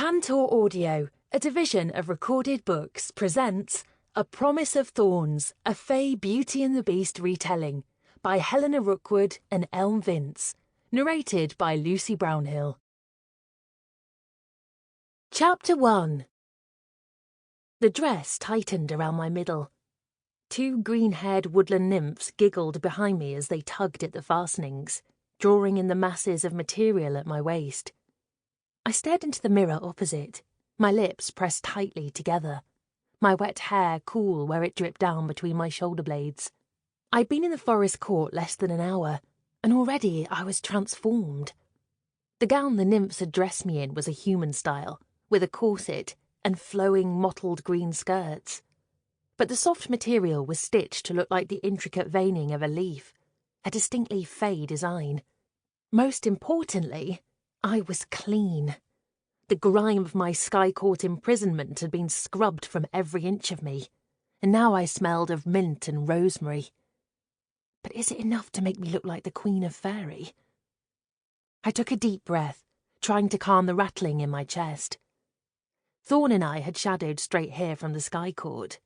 Tantor Audio, a division of Recorded Books, presents A Promise of Thorns, a Fae Beauty and the Beast retelling by Helena Rookwood and Elm Vince, narrated by Lucy Brownhill. Chapter 1. The dress tightened around my middle. Two green-haired woodland nymphs giggled behind me as they tugged at the fastenings, drawing in the masses of material at my waist. I stared into the mirror opposite, my lips pressed tightly together, my wet hair cool where it dripped down between my shoulder blades. I'd been in the forest court less than an hour, and already I was transformed. The gown the nymphs had dressed me in was a human style, with a corset and flowing mottled green skirts. But the soft material was stitched to look like the intricate veining of a leaf, a distinctly Fae design. Most importantly, I was clean. The grime of my Sky Court imprisonment had been scrubbed from every inch of me, and now I smelled of mint and rosemary. But is it enough to make me look like the Queen of Faerie? I took a deep breath, trying to calm the rattling in my chest. Thorne and I had shadowed straight here from the Sky Court.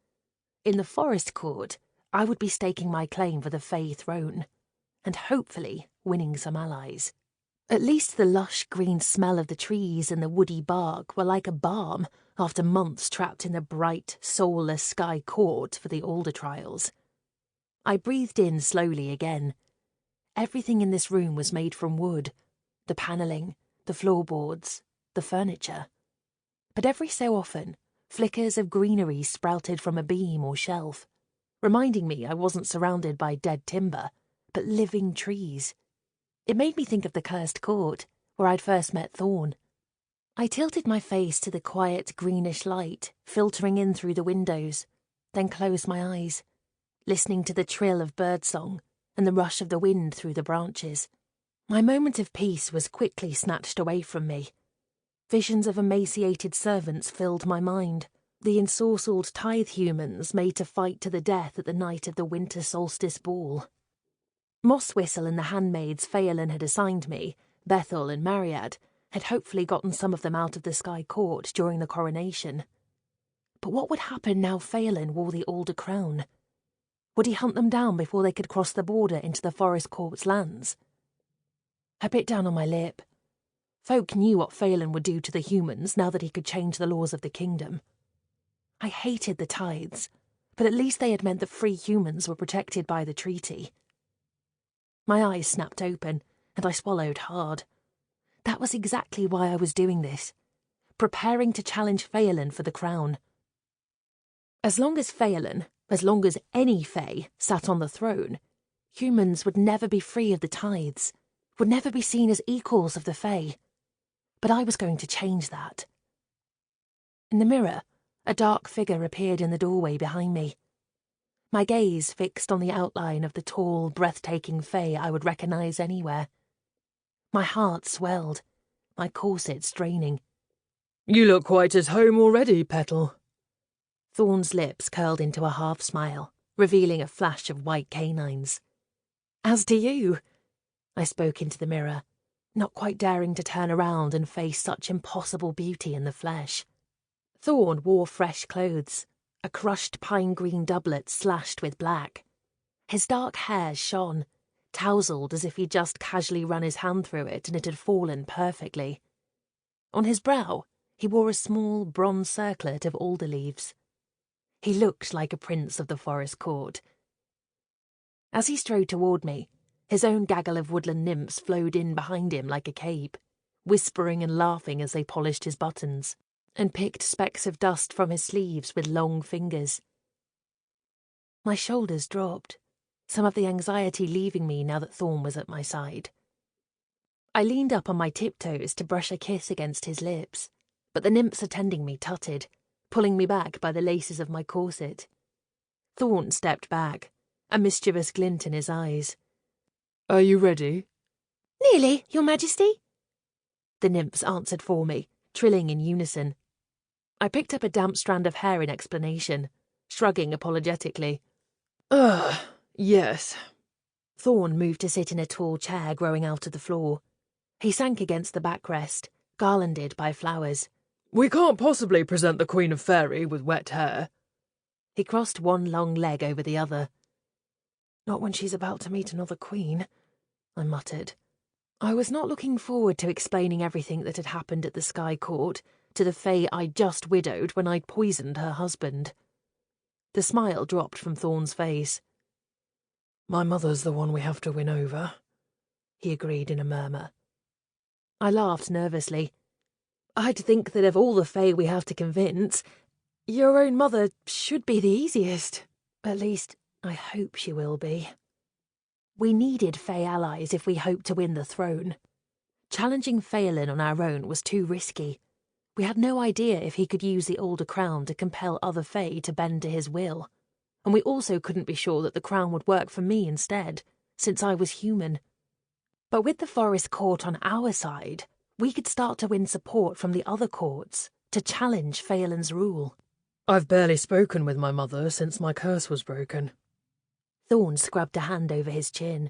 In the Forest Court, I would be staking my claim for the Fae throne, and hopefully winning some allies. At least the lush green smell of the trees and the woody bark were like a balm after months trapped in the bright, soulless Sky Court for the Alder trials. I breathed in slowly again. Everything in this room was made from wood, the panelling, the floorboards, the furniture. But every so often, flickers of greenery sprouted from a beam or shelf, reminding me I wasn't surrounded by dead timber, but living trees. It made me think of the Cursed Court, where I'd first met Thorne. I tilted my face to the quiet greenish light filtering in through the windows, then closed my eyes, listening to the trill of birdsong and the rush of the wind through the branches. My moment of peace was quickly snatched away from me. Visions of emaciated servants filled my mind, the ensorcelled tithe humans made to fight to the death at the night of the winter solstice ball. Mosswhistle and the handmaids Faolan had assigned me, Bethel and Mariad, had hopefully gotten some of them out of the Sky Court during the coronation. But what would happen now Faolan wore the Alder crown? Would he hunt them down before they could cross the border into the Forest Court's lands? I bit down on my lip. Folk knew what Faolan would do to the humans now that he could change the laws of the kingdom. I hated the tithes, but at least they had meant that free humans were protected by the treaty. My eyes snapped open, and I swallowed hard. That was exactly why I was doing this, preparing to challenge Faolan for the crown. As long as Faolan, as long as any Fae, sat on the throne, humans would never be free of the tithes, would never be seen as equals of the Fae. But I was going to change that. In the mirror, a dark figure appeared in the doorway behind me. My gaze fixed on the outline of the tall, breathtaking Fae I would recognise anywhere. My heart swelled, my corset straining. "You look quite at home already, Petal." Thorne's lips curled into a half-smile, revealing a flash of white canines. "As do you," I spoke into the mirror, not quite daring to turn around and face such impossible beauty in the flesh. Thorne wore fresh clothes, a crushed pine-green doublet slashed with black. His dark hair shone, tousled as if he'd just casually run his hand through it and it had fallen perfectly. On his brow, he wore a small bronze circlet of alder leaves. He looked like a prince of the Forest Court. As he strode toward me, his own gaggle of woodland nymphs flowed in behind him like a cape, whispering and laughing as they polished his buttons and picked specks of dust from his sleeves with long fingers. My shoulders dropped, some of the anxiety leaving me now that Thorne was at my side. I leaned up on my tiptoes to brush a kiss against his lips, but the nymphs attending me tutted, pulling me back by the laces of my corset. Thorne stepped back, a mischievous glint in his eyes. "Are you ready?" "Nearly, Your Majesty," the nymphs answered for me, trilling in unison. I picked up a damp strand of hair in explanation, shrugging apologetically. Yes." Thorne moved to sit in a tall chair growing out of the floor. He sank against the backrest, garlanded by flowers. We can't possibly present the Queen of Faerie with wet hair. He crossed one long leg over the other. Not when she's about to meet another queen, I muttered. I was not looking forward to explaining everything that had happened at the Sky Court to the Fae I'd just widowed when I'd poisoned her husband. The smile dropped from Thorne's face. My mother's the one we have to win over, he agreed in a murmur. I laughed nervously. I'd think that of all the Fae we have to convince, your own mother should be the easiest. At least, I hope she will be. We needed Fae allies if we hoped to win the throne. Challenging Faolan on our own was too risky. We had no idea if he could use the Alder crown to compel other Fae to bend to his will. And we also couldn't be sure that the crown would work for me instead, since I was human. But with the Forest Court on our side, we could start to win support from the other courts to challenge Faolan's rule. I've barely spoken with my mother since my curse was broken. Thorn scrubbed a hand over his chin.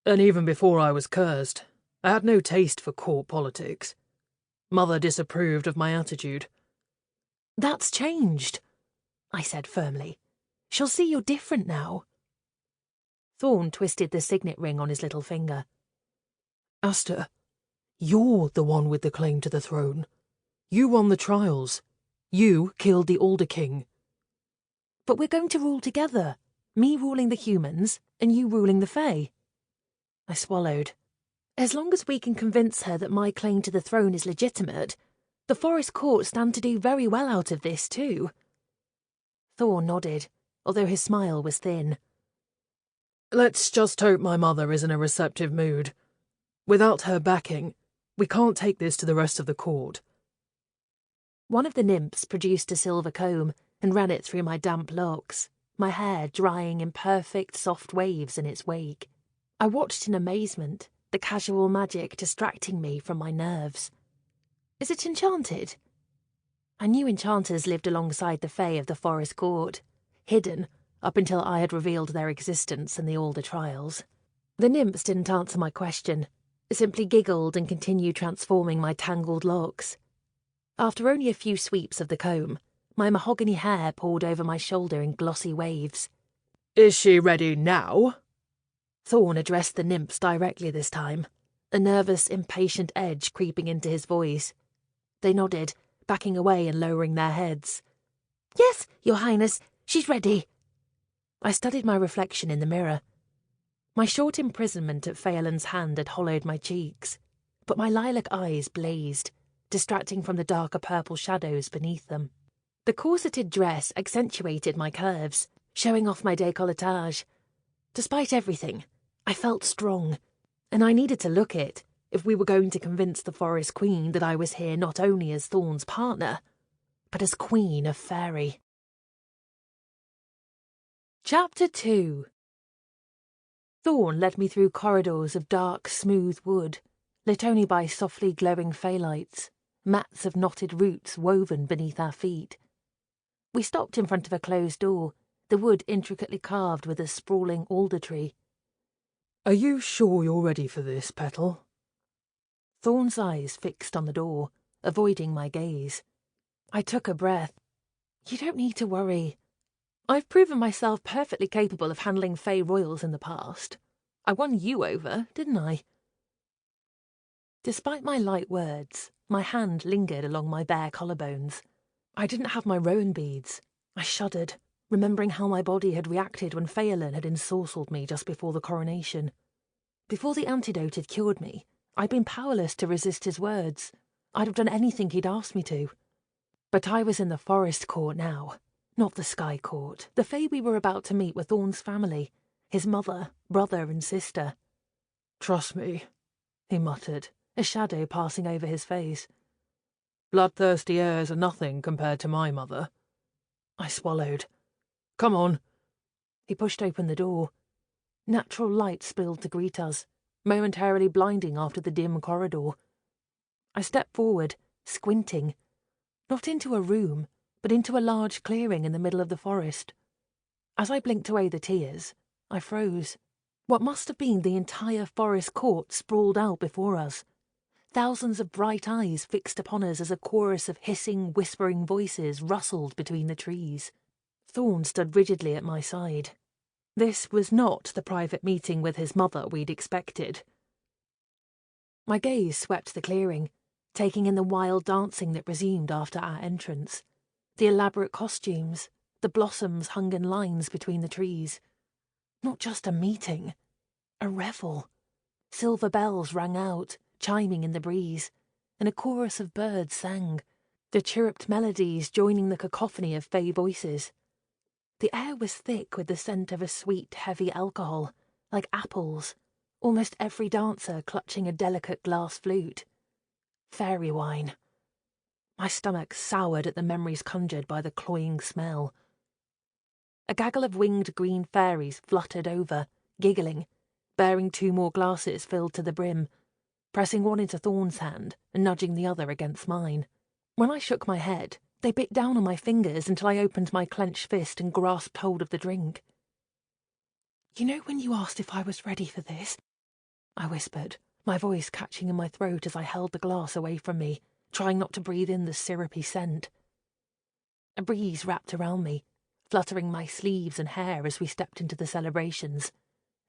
And even before I was cursed, I had no taste for court politics. Mother disapproved of my attitude. That's changed, I said firmly. She'll see you're different now. Thorn twisted the signet ring on his little finger. Aster, you're the one with the claim to the throne. You won the trials. You killed the Alder King. But we're going to rule together. Me ruling the humans, and you ruling the Fae. I swallowed. As long as we can convince her that my claim to the throne is legitimate, the Forest Court stand to do very well out of this too. Thorn nodded, although his smile was thin. Let's just hope my mother is in a receptive mood. Without her backing, we can't take this to the rest of the court. One of the nymphs produced a silver comb and ran it through my damp locks, my hair drying in perfect soft waves in its wake. I watched in amazement, the casual magic distracting me from my nerves. Is it enchanted? I knew enchanters lived alongside the Fae of the Forest Court, hidden up until I had revealed their existence in the Alder trials. The nymphs didn't answer my question, simply giggled and continued transforming my tangled locks. After only a few sweeps of the comb, my mahogany hair poured over my shoulder in glossy waves. Is she ready now? Thorn addressed the nymphs directly this time, a nervous, impatient edge creeping into his voice. They nodded, backing away and lowering their heads. Yes, Your Highness, she's ready. I studied my reflection in the mirror. My short imprisonment at Faolan's hand had hollowed my cheeks, but my lilac eyes blazed, distracting from the darker purple shadows beneath them. The corseted dress accentuated my curves, showing off my décolletage. Despite everything, I felt strong, and I needed to look it if we were going to convince the Forest Queen that I was here not only as Thorne's partner, but as Queen of Faerie. Chapter 2. Thorne led me through corridors of dark, smooth wood, lit only by softly glowing Faelights, mats of knotted roots woven beneath our feet. We stopped in front of a closed door, the wood intricately carved with a sprawling alder tree. Are you sure you're ready for this, Petal? Thorne's eyes fixed on the door, avoiding my gaze. I took a breath. You don't need to worry. I've proven myself perfectly capable of handling Fae royals in the past. I won you over, didn't I? Despite my light words, my hand lingered along my bare collarbones. I didn't have my rowan beads. I shuddered, remembering how my body had reacted when Faolan had ensorcelled me just before the coronation. Before the antidote had cured me, I'd been powerless to resist his words. I'd have done anything he'd asked me to. But I was in the Forest Court now, not the Sky Court. The Fae we were about to meet were Thorne's family, his mother, brother and sister. Trust me, he muttered, a shadow passing over his face. Bloodthirsty heirs are nothing compared to my mother. I swallowed. Come on. He pushed open the door. Natural light spilled to greet us, momentarily blinding after the dim corridor. I stepped forward, squinting, not into a room, but into a large clearing in the middle of the forest. As I blinked away the tears, I froze. What must have been the entire Forest Court sprawled out before us. Thousands of bright eyes fixed upon us as a chorus of hissing, whispering voices rustled between the trees. Thorne stood rigidly at my side. This was not the private meeting with his mother we'd expected. My gaze swept the clearing, taking in the wild dancing that resumed after our entrance. The elaborate costumes, the blossoms hung in lines between the trees. Not just a meeting, a revel. Silver bells rang out, chiming in the breeze, and a chorus of birds sang, the chirruped melodies joining the cacophony of fey voices. The air was thick with the scent of a sweet, heavy alcohol, like apples, almost every dancer clutching a delicate glass flute. Fairy wine. My stomach soured at the memories conjured by the cloying smell. A gaggle of winged green fairies fluttered over, giggling, bearing 2 more glasses filled to the brim, pressing one into Thorne's hand and nudging the other against mine. When I shook my head, they bit down on my fingers until I opened my clenched fist and grasped hold of the drink. "You know when you asked if I was ready for this?" I whispered, my voice catching in my throat as I held the glass away from me, trying not to breathe in the syrupy scent. A breeze wrapped around me, fluttering my sleeves and hair as we stepped into the celebrations,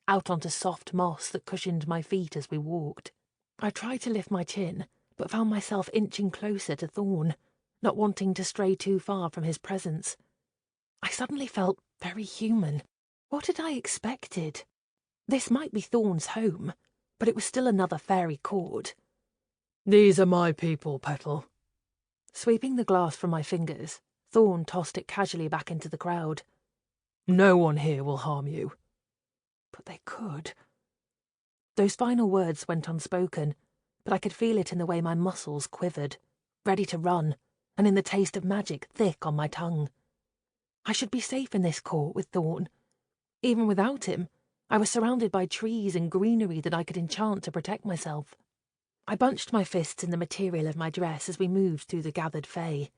out onto soft moss that cushioned my feet as we walked. I tried to lift my chin, but found myself inching closer to Thorne, not wanting to stray too far from his presence. I suddenly felt very human. What had I expected? This might be Thorne's home, but it was still another fairy court. "These are my people, Petal." Sweeping the glass from my fingers, Thorne tossed it casually back into the crowd. "No one here will harm you." But they could. Those final words went unspoken, but I could feel it in the way my muscles quivered, ready to run, and in the taste of magic thick on my tongue. I should be safe in this court with Thorne. Even without him, I was surrounded by trees and greenery that I could enchant to protect myself. I bunched my fists in the material of my dress as we moved through the gathered fae.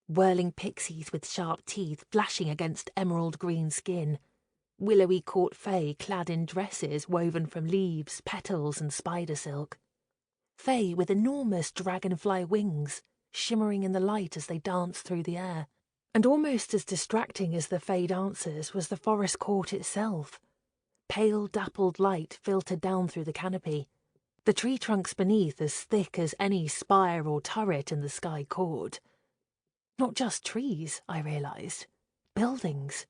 Whirling pixies with sharp teeth flashing against emerald green skin. Willowy court fae clad in dresses woven from leaves, petals, and spider silk. Fae with enormous dragonfly wings, shimmering in the light as they danced through the air. And almost as distracting as the fae dancers was the forest court itself. Pale, dappled light filtered down through the canopy, the tree trunks beneath as thick as any spire or turret in the sky court. Not just trees, I realised. Buildings.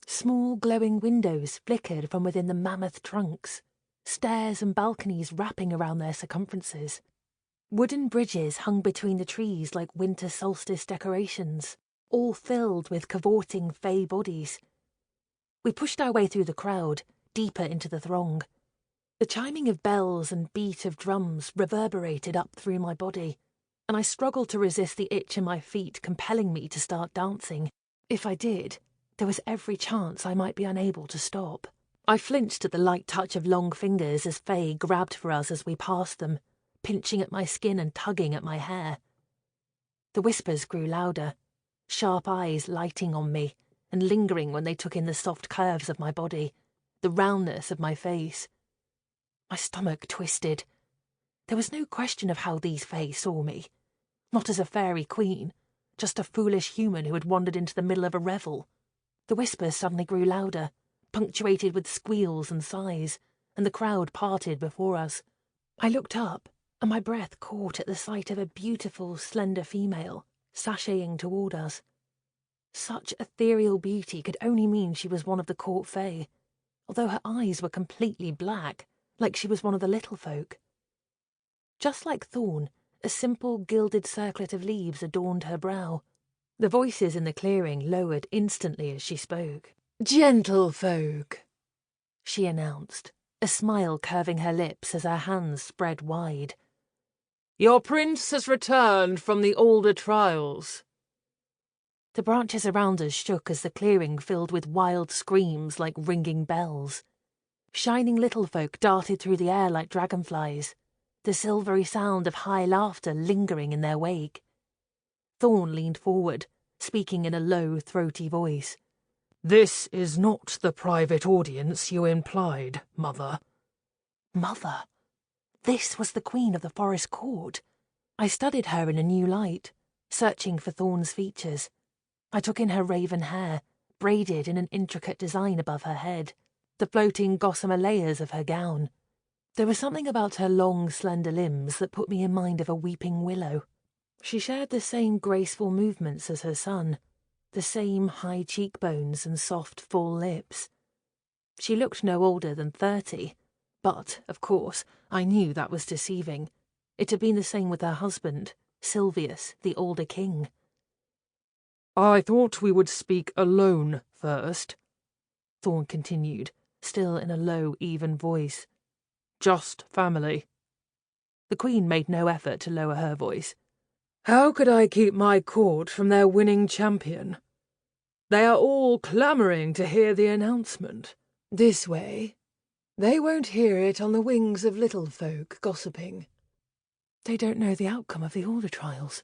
Small glowing windows flickered from within the mammoth trunks, stairs and balconies wrapping around their circumferences. Wooden bridges hung between the trees like winter solstice decorations, all filled with cavorting fey bodies. We pushed our way through the crowd, deeper into the throng. The chiming of bells and beat of drums reverberated up through my body, and I struggled to resist the itch in my feet compelling me to start dancing. If I did, there was every chance I might be unable to stop. I flinched at the light touch of long fingers as Faye grabbed for us as we passed them, pinching at my skin and tugging at my hair. The whispers grew louder, sharp eyes lighting on me and lingering when they took in the soft curves of my body, the roundness of my face. My stomach twisted. There was no question of how these Fae saw me. Not as a fairy queen, just a foolish human who had wandered into the middle of a revel. The whispers suddenly grew louder, punctuated with squeals and sighs, and the crowd parted before us. I looked up, and my breath caught at the sight of a beautiful, slender female, sashaying toward us. Such ethereal beauty could only mean she was one of the court Fae, although her eyes were completely black, like she was one of the little folk. Just like Thorne, a simple gilded circlet of leaves adorned her brow. The voices in the clearing lowered instantly as she spoke. "Gentle folk," she announced, a smile curving her lips as her hands spread wide. "Your prince has returned from the Alder trials." The branches around us shook as the clearing filled with wild screams like ringing bells. Shining little folk darted through the air like dragonflies, the silvery sound of high laughter lingering in their wake. Thorne leaned forward, speaking in a low, throaty voice. "This is not the private audience you implied, Mother." Mother? This was the queen of the forest court. I studied her in a new light, searching for Thorn's features. I took in her raven hair, braided in an intricate design above her head, the floating gossamer layers of her gown. There was something about her long, slender limbs that put me in mind of a weeping willow. She shared the same graceful movements as her son, the same high cheekbones and soft, full lips. She looked no older than 30, but, of course, I knew that was deceiving. It had been the same with her husband, Silvius, the Alder King. I thought we would speak alone first, Thorne continued, still in a low, even voice. Just family. The Queen made no effort to lower her voice. How could I keep my court from their winning champion? They are all clamouring to hear the announcement. This way, they won't hear it on the wings of little folk gossiping. They don't know the outcome of the Alder trials.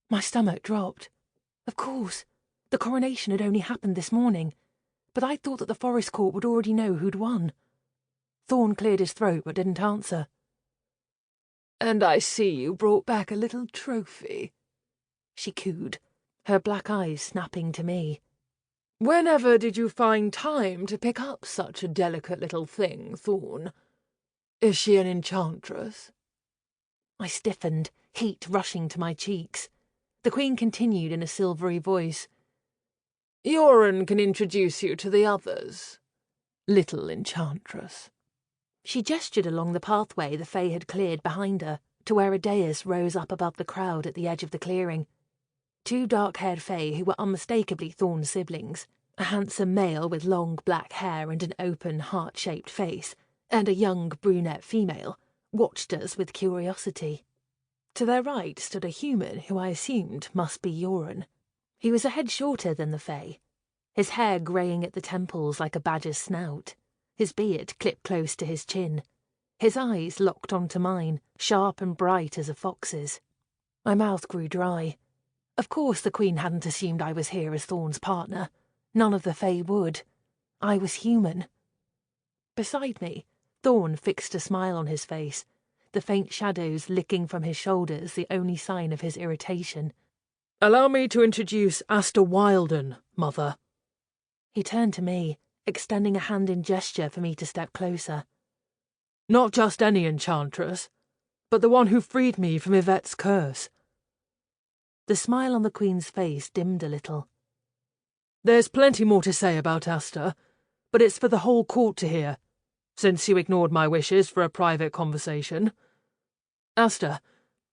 My stomach dropped. Of course, the coronation had only happened this morning, but I thought that the forest court would already know who'd won. Thorne cleared his throat but didn't answer. And I see you brought back a little trophy, she cooed, her black eyes snapping to me. Whenever did you find time to pick up such a delicate little thing, Thorne? Is she an enchantress? I stiffened, heat rushing to my cheeks. The Queen continued in a silvery voice. Yoren can introduce you to the others, little enchantress. She gestured along the pathway the Fae had cleared behind her, to where a dais rose up above the crowd at the edge of the clearing. 2 dark-haired Fae who were unmistakably Thorne's siblings, a handsome male with long black hair and an open, heart-shaped face, and a young brunette female, watched us with curiosity. To their right stood a human who I assumed must be Yoren. He was a head shorter than the Fae, his hair greying at the temples like a badger's snout, his beard clipped close to his chin, his eyes locked onto mine, sharp and bright as a fox's. My mouth grew dry. Of course the Queen hadn't assumed I was here as Thorne's partner. None of the Fae would. I was human. Beside me, Thorne fixed a smile on his face, the faint shadows licking from his shoulders the only sign of his irritation. Allow me to introduce Aster Wilden, Mother. He turned to me, extending a hand in gesture for me to step closer. Not just any enchantress, but the one who freed me from Yvette's curse. The smile on the Queen's face dimmed a little. There's plenty more to say about Aster, but it's for the whole court to hear, since you ignored my wishes for a private conversation. Aster,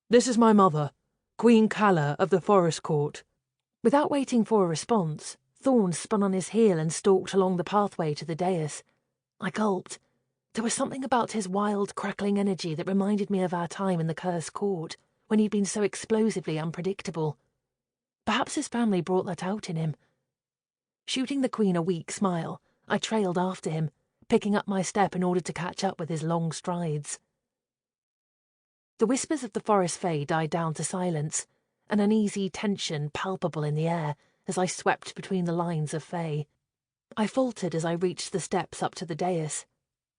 this is my mother, Queen Calla of the Forest Court. Without waiting for a response, Thorne spun on his heel and stalked along the pathway to the dais. I gulped. There was something about his wild, crackling energy that reminded me of our time in the Cursed Court, when he'd been so explosively unpredictable. Perhaps his family brought that out in him. Shooting the Queen a weak smile, I trailed after him, picking up my step in order to catch up with his long strides. The whispers of the forest fae died down to silence, an uneasy tension palpable in the air as I swept between the lines of fae. I faltered as I reached the steps up to the dais.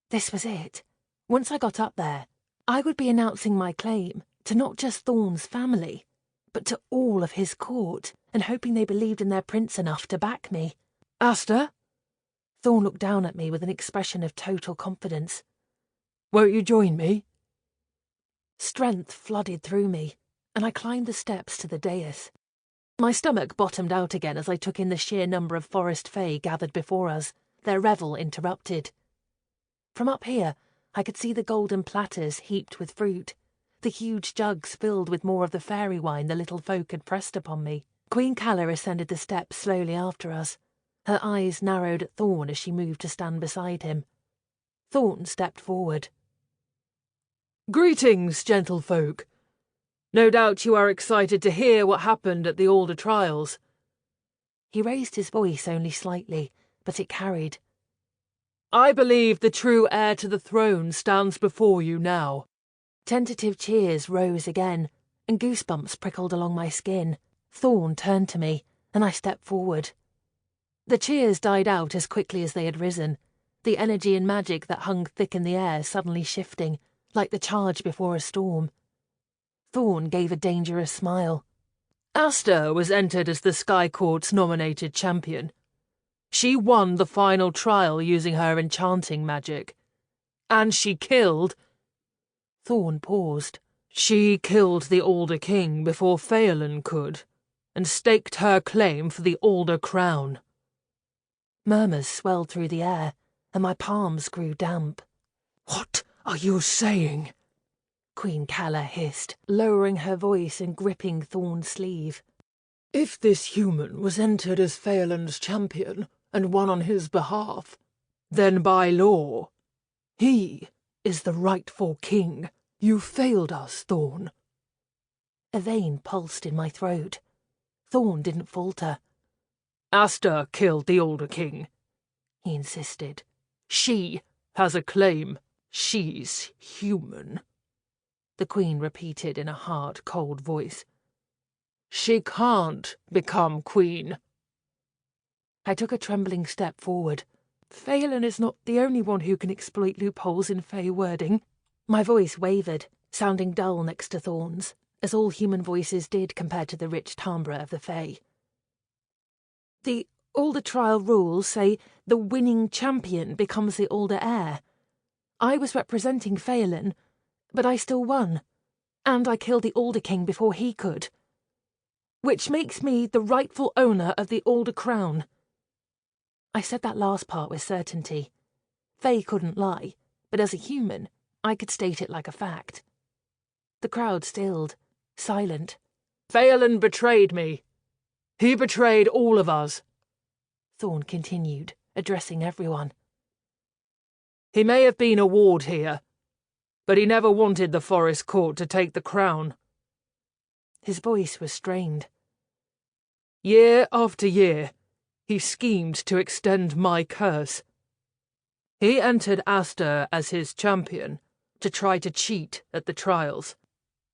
This was it. Once I got up there, I would be announcing my claim to not just Thorne's family, but to all of his court, and hoping they believed in their prince enough to back me. Aster? Thorne looked down at me with an expression of total confidence. Won't you join me? Strength flooded through me, and I climbed the steps to the dais. My stomach bottomed out again as I took in the sheer number of forest fae gathered before us, their revel interrupted. From up here, I could see the golden platters heaped with fruit, the huge jugs filled with more of the fairy wine the little folk had pressed upon me. Queen Calla ascended the steps slowly after us. Her eyes narrowed at Thorne as she moved to stand beside him. Thorne stepped forward. Greetings, gentlefolk. No doubt you are excited to hear what happened at the Alder trials. He raised his voice only slightly, but it carried. I believe the true heir to the throne stands before you now. Tentative cheers rose again, and goosebumps prickled along my skin. Thorne turned to me, and I stepped forward. The cheers died out as quickly as they had risen, the energy and magic that hung thick in the air suddenly shifting, like the charge before a storm. Thorne gave a dangerous smile. Aster was entered as the Sky Court's nominated champion. She won the final trial using her enchanting magic. And she killed... Thorne paused. She killed the Alder King before Faolan could, and staked her claim for the Alder crown. Murmurs swelled through the air, and my palms grew damp. "What are you saying?" Queen Calla hissed, lowering her voice and gripping Thorne's sleeve. "If this human was entered as Faolan's champion and won on his behalf, then by law, he is the rightful king. You failed us, Thorne." A vein pulsed in my throat. Thorne didn't falter. "Aster killed the Alder King," he insisted. "She has a claim. She's human," the Queen repeated in a hard, cold voice. "She can't become queen." I took a trembling step forward. Faolan is not the only one who can exploit loopholes in Fae wording. My voice wavered, sounding dull next to Thorne's, as all human voices did compared to the rich timbre of the Fae. The Alder trial rules say the winning champion becomes the Alder heir. I was representing Faolan, but I still won, and I killed the Alder King before he could, which makes me the rightful owner of the Alder crown. I said that last part with certainty. Fae couldn't lie, but as a human, I could state it like a fact. The crowd stilled, silent. "Faolan betrayed me. He betrayed all of us," Thorne continued, addressing everyone. "He may have been a ward here, but he never wanted the Forest Court to take the crown." His voice was strained. "Year after year, he schemed to extend my curse. He entered Aster as his champion to try to cheat at the trials,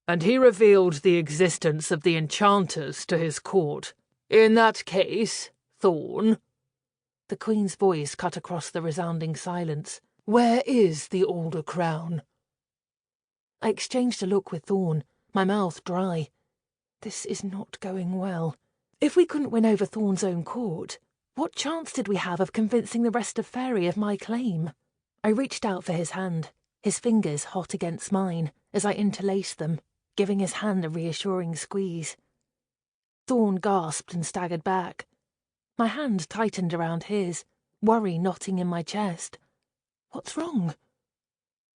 and he revealed the existence of the Enchantress to his court. In that case, Thorne," the Queen's voice cut across the resounding silence, "where is the Alder crown?" I exchanged a look with Thorne, my mouth dry. This is not going well. If we couldn't win over Thorne's own court, what chance did we have of convincing the rest of Faerie of my claim? I reached out for his hand, his fingers hot against mine, as I interlaced them, giving his hand a reassuring squeeze. Thorne gasped and staggered back. My hand tightened around his, worry knotting in my chest. What's wrong?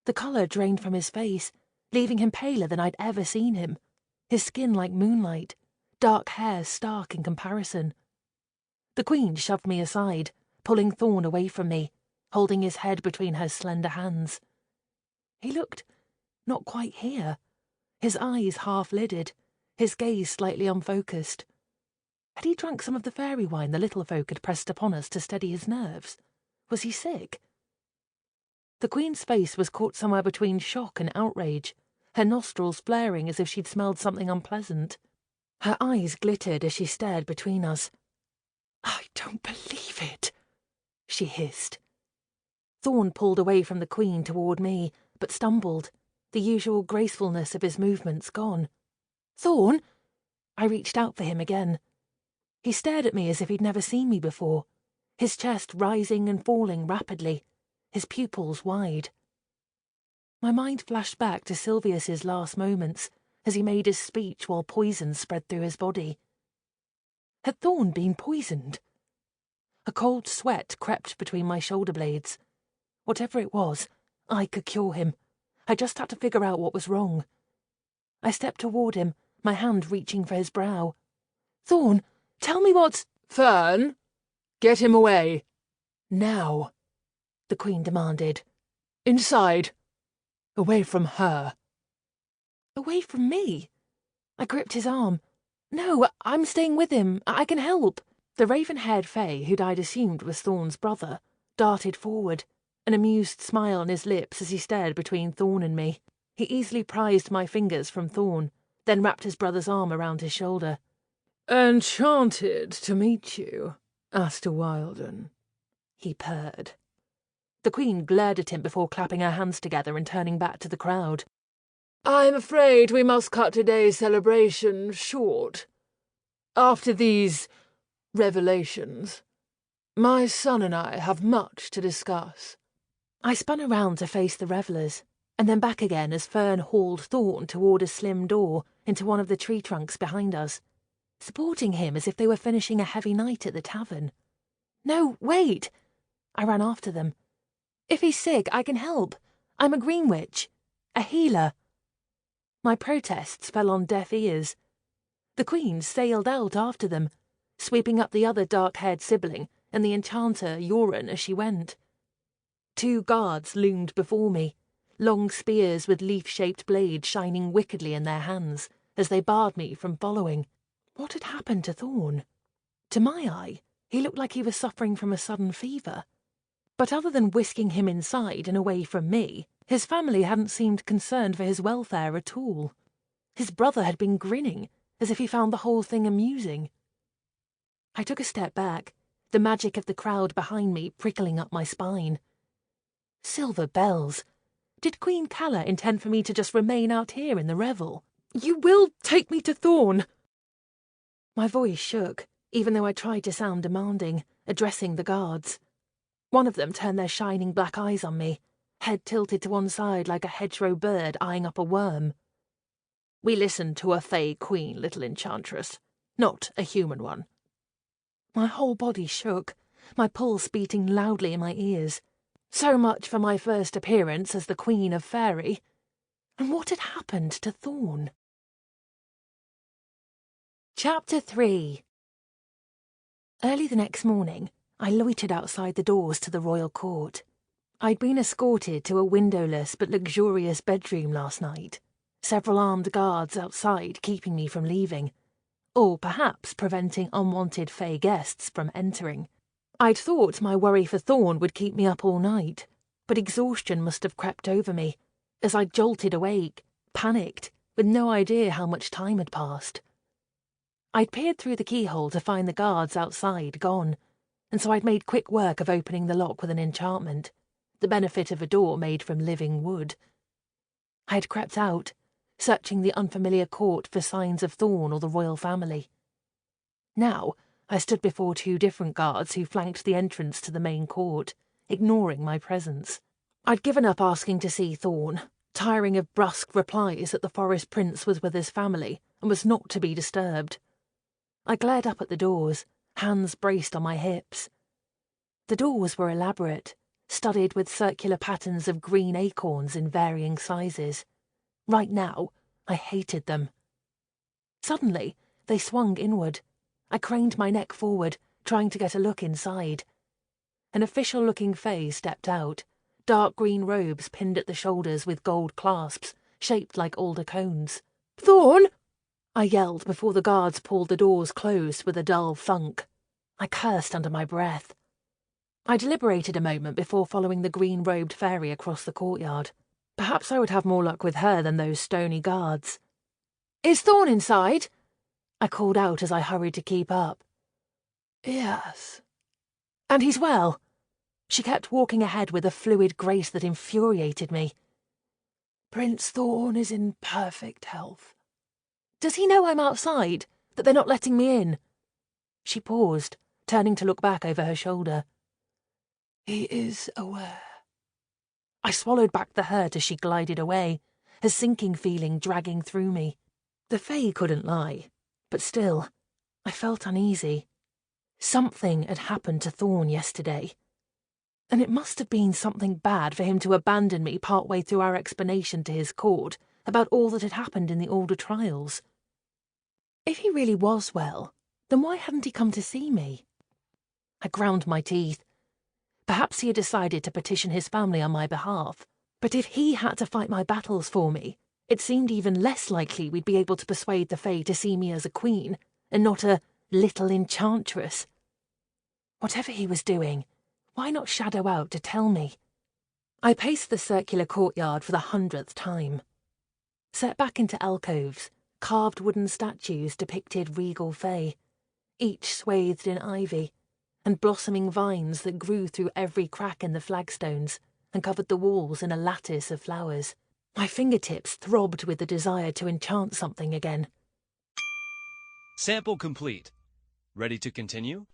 The colour drained from his face, leaving him paler than I'd ever seen him, his skin like moonlight, dark hair stark in comparison. The Queen shoved me aside, pulling Thorne away from me, holding his head between her slender hands. He looked not quite here, his eyes half-lidded, his gaze slightly unfocused. Had he drunk some of the fairy wine the little folk had pressed upon us to steady his nerves? Was he sick? The Queen's face was caught somewhere between shock and outrage, her nostrils flaring as if she'd smelled something unpleasant. Her eyes glittered as she stared between us. "I don't believe it," she hissed. Thorne pulled away from the Queen toward me, but stumbled, the usual gracefulness of his movements gone. "Thorne!" I reached out for him again. He stared at me as if he'd never seen me before, his chest rising and falling rapidly, his pupils wide. My mind flashed back to Silvius's last moments as he made his speech while poison spread through his body. Had Thorne been poisoned? A cold sweat crept between my shoulder blades. Whatever it was, I could cure him. I just had to figure out what was wrong. I stepped toward him, my hand reaching for his brow. "Thorne, tell me what's—" "Fern, get him away." "Now," the Queen demanded. "Inside. Away from her." "Away from me?" I gripped his arm. "No, I'm staying with him. I can help." The raven-haired Fae, who'd I'd assumed was Thorne's brother, darted forward, an amused smile on his lips as he stared between Thorne and me. He easily prized my fingers from Thorne, then wrapped his brother's arm around his shoulder. "Enchanted to meet you, Aster Wilden," he purred. The Queen glared at him before clapping her hands together and turning back to the crowd. I'm afraid we must cut today's celebration short. After these revelations, my son and I have much to discuss. I spun around to face the revellers, and then back again as Fern hauled Thorne toward a slim door into one of the tree trunks behind us, supporting him as if they were finishing a heavy night at the tavern. No, wait! I ran after them. If he's sick, I can help. I'm a green witch. A healer. My protests fell on deaf ears. The Queen sailed out after them, sweeping up the other dark-haired sibling and the enchanter Yoren as she went. 2 guards loomed before me, long spears with leaf-shaped blades shining wickedly in their hands as they barred me from following. What had happened to Thorne? To my eye, he looked like he was suffering from a sudden fever. But other than whisking him inside and away from me, his family hadn't seemed concerned for his welfare at all. His brother had been grinning, as if he found the whole thing amusing. I took a step back, the magic of the crowd behind me prickling up my spine. Silver bells! Did Queen Calla intend for me to just remain out here in the revel? You will take me to Thorne! My voice shook, even though I tried to sound demanding, addressing the guards. One of them turned their shining black eyes on me, head tilted to one side like a hedgerow bird eyeing up a worm. We listened to a Fae Queen, little Enchantress, not a human one. My whole body shook, my pulse beating loudly in my ears. So much for my first appearance as the Queen of Faerie. And what had happened to Thorne? Chapter 3. Early the next morning, I loitered outside the doors to the royal court. I'd been escorted to a windowless but luxurious bedroom last night, several armed guards outside keeping me from leaving, or perhaps preventing unwanted Fae guests from entering. I'd thought my worry for Thorne would keep me up all night, but exhaustion must have crept over me, as I jolted awake, panicked, with no idea how much time had passed. I'd peered through the keyhole to find the guards outside gone, and so I'd made quick work of opening the lock with an enchantment, the benefit of a door made from living wood. I had crept out, searching the unfamiliar court for signs of Thorne or the royal family. Now, I stood before 2 different guards who flanked the entrance to the main court, ignoring my presence. I'd given up asking to see Thorne, tiring of brusque replies that the forest prince was with his family and was not to be disturbed. I glared up at the doors, hands braced on my hips. The doors were elaborate, studded with circular patterns of green acorns in varying sizes. Right now, I hated them. Suddenly, they swung inward. I craned my neck forward, trying to get a look inside. An official-looking Fae stepped out, dark green robes pinned at the shoulders with gold clasps, shaped like alder cones. "Thorne!" I yelled before the guards pulled the doors closed with a dull thunk. I cursed under my breath. I deliberated a moment before following the green-robed fairy across the courtyard. Perhaps I would have more luck with her than those stony guards. "Is Thorne inside?" I called out as I hurried to keep up. "Yes." "And he's well?" She kept walking ahead with a fluid grace that infuriated me. "Prince Thorne is in perfect health." "Does he know I'm outside, that they're not letting me in?" She paused, turning to look back over her shoulder. "He is aware." I swallowed back the hurt as she glided away, a sinking feeling dragging through me. The Fae couldn't lie, but still, I felt uneasy. Something had happened to Thorne yesterday, and it must have been something bad for him to abandon me partway through our explanation to his court about all that had happened in the Alder trials. If he really was well, then why hadn't he come to see me? I ground my teeth. Perhaps he had decided to petition his family on my behalf, but if he had to fight my battles for me, it seemed even less likely we'd be able to persuade the Fae to see me as a queen, and not a little enchantress. Whatever he was doing, why not shadow out to tell me? I paced the circular courtyard for the 100th time. Set back into alcoves, carved wooden statues depicted regal Fae, each swathed in ivy, and blossoming vines that grew through every crack in the flagstones and covered the walls in a lattice of flowers. My fingertips throbbed with the desire to enchant something again. Sample complete. Ready to continue?